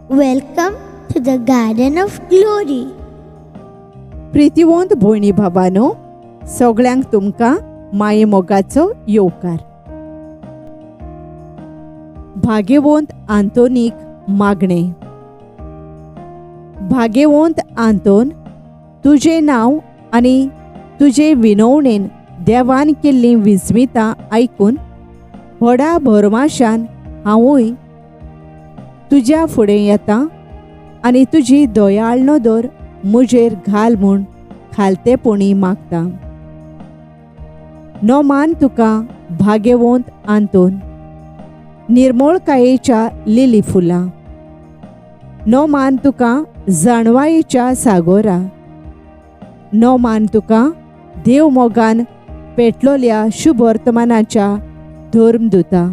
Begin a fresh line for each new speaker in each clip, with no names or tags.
Welcome to the Garden of Glory.
प्रितीवंत भयणी भावानो, सगळ्यांक तुमकां माये मोगाचो येवकार. भाग्यवंत आंतोनीक मागणे. भाग्यवंत आंतोन, तुझे नांव आनी तुजे विनवणेन देवान केल्ली विस्मितां आयकून व्हडा भरवशान हांवूय तुज्या फुडें येता आनी तुजी दयाळ नदर मुजेर घाल म्हूण खालतेपणी मागता. नो मान तुका भाग्यवंत आंतोन, निर्मळकायेच्या लिली फुलां. नो मान तुका जाणवायेच्या सागोरा. नो मान तुका देव मोगान पेटलोल्या शुभ वर्तमानाच्या धर्मदूता.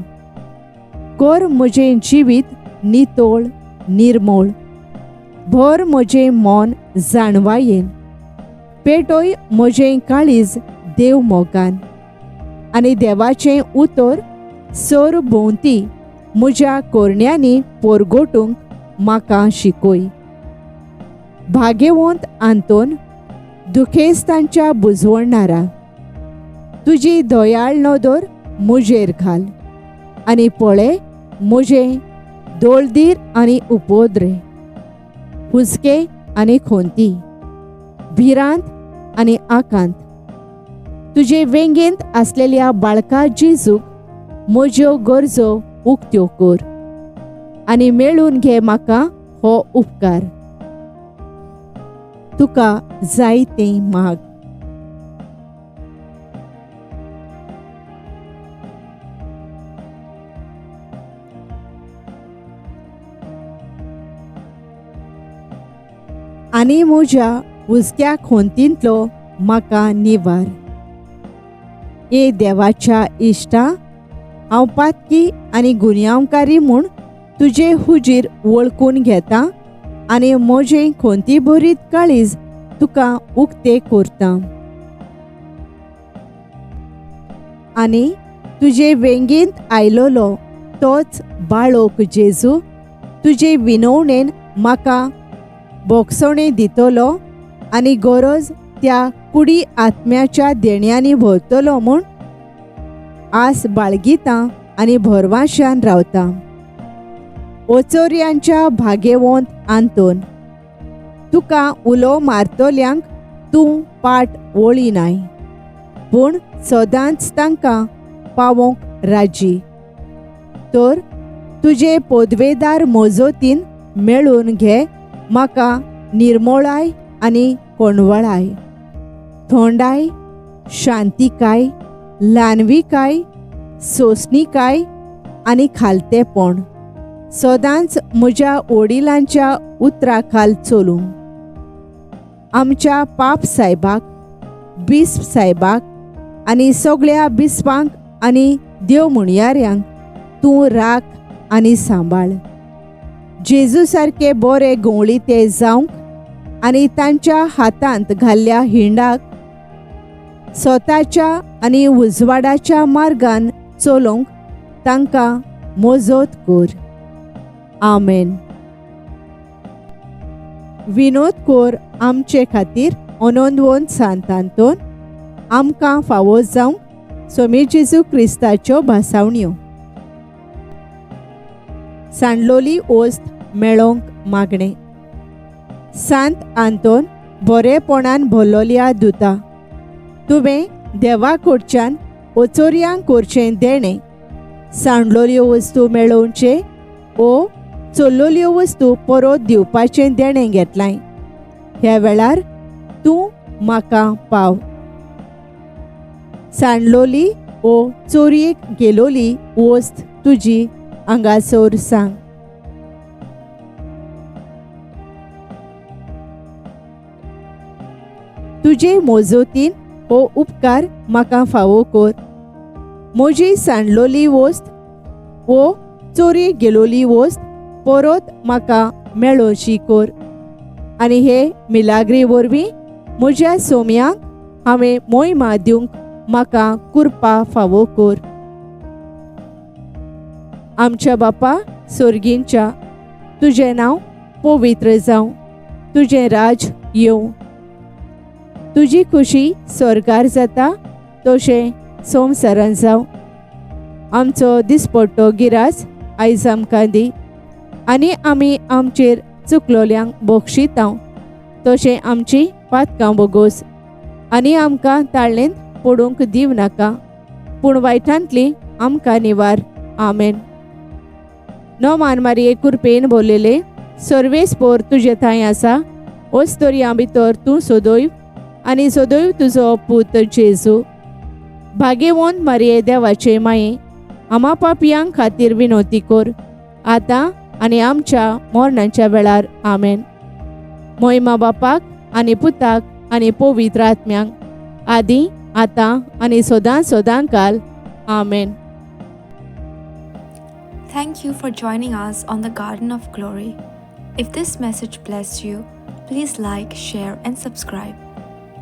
कर म्हजें जिवीत नितोळ निर्मळ. भर म्हजें मोन जाणवायेन. पेटोय म्हजें काळीज देव मोगान. आनी देवाचें उतर सर भोंवती म्हज्या कोरण्यांनी पोरगोटूंक म्हाका शिकय. भाग्यवंत आंतोन, दुखेस्तांच्या बुजवणारा, तुजी दयाळ नदर मुजेर घाल आनी पळय म्हजें दोळदीर आनी उपोद्रे, हुस्के आनी खोंती, भिरांत आनी आकांत. तुजे वेंगेंत आसलेल्या बाळका जेजूक म्हज्यो गरजो उक्त्यो कर आनी मेळून घे म्हाका हो उपकार. तुका जाय तें माग. आनी म्हज्या हुस्क्या खोंतींतलो म्हाका निवार. ए देवाच्या इश्टा, हांव पातकी आनी गुन्यांवकारी म्हूण तुजे हुजीर वळखून घेता आनी म्हजें खोंती भरीत काळीज तुका उक्तें करता. आनी तुजे वेंगेंत आयलोलो तोच बाळोक जेजू तुजे विनवणेन म्हाका बोगसणें दितलो आनी गरज त्या कुडी आत्म्याच्या देण्यांनी भरतलो म्हूण आस बाळगिता आनी भरवशान रावता. ओचोऱ्यांच्या भाग्यवंत आंतोन, तुका उलो मारतल्यांक तूं पाट वळिनाय, पूण सदांच तांकां पावोंक राजी. तर तुजे पोदवेदार मोजोतीन मेळून घे म्हाका निर्मळाय आनी कोणवळाय, थोंडाय, शांतिकाय, ल्हानविकाय, सोंसणीकाय आनी खालतेपण. सदांच म्हज्या वडिलांच्या उतरा खाल चलूंक. आमच्या पाप सायबाक, बिस्प सायबाक आनी सगळ्या बिस्पांक आनी देव म्हणयाऱ्यांक तूं राख आनी सांबाळ. जेजू सारके बरे गवळीते जावंक आनी तांच्या हातांत घाल्ल्या हिंडाक स्वताच्या आनी उजवाडाच्या मार्गान चलोवंक तांकां मोजत कर. आमेन. विनोद कर आमचे खातीर अनंतवंत सांत आंतोन, आमकां फावो जावंक स्वामी जेजू क्रिस्ताच्यो भासावण्यो. सांडलोली ओस्त मेळोवंक मागणे. सांत आंतोन, बरेपणान भरलोल्या दुता, तुवें देवा कडच्यान ओचोऱ्यांक करचें देणें, सांडलोल्यो वस्तू मेळोवचे ओ चल्लोल्यो वस्तू परत दिवपाचें देणें घेतलां. ह्या वेळार तूं म्हाका पाव. सांडलोली ओ चोरयेक गेलोली वस्त तुजी हांगासर सांग. तुजे मोजोतीन हो उपकार म्हाका फावो कर. म्हजी सांडलोली वस्त वो चोरयेक गेलोली वस्त परत म्हाका मेळोवची कर. आनी हे मिलाग्री वरवीं म्हज्या सोम्यांक हांवें मोहिमा दिवंक म्हाका कृपा फावो कर. आमच्या बापा, सर्गींच्या तुजें नांव पवित्र जावं, तुजें राज येवं, तुजी खुशी स्वर्गार जाता तशें संवसारांत जावं. आमचो दिसपट्टो गिरास आयज आमकां दी, आनी आमी आमचेर चुकलोल्यांक बक्षितांव तशें आमची पातकां बोगोस, आनी आमकां ताळ्ळेंत पडूंक दिव नाका, पूण वायटांतली आमकां निवार. आमेन. नो मान मारये कुरपेन बोललेले, सर्वेस्पोर तुजे थंय आसा, ओस्तोरयां भितर तूं सोदोय आनी सोदोय तुजो पूत जेजू. भाग्यवंत मारये देवाचे माये, आमा पापयांक खातीर विनोती कोर, आतां आनी आमच्या मरणाच्या वेळार. आमेन. मोहिमा बापाक आनी पुताक आनी पवित्र आत्म्यांक, आदी आतां आनी सदां सदां काल. आमेन.
Thank you for joining us on the Garden of Glory. If this message blessed you, please like, share and subscribe.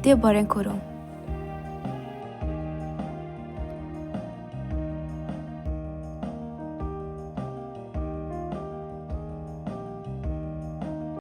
Dev Baren Koro.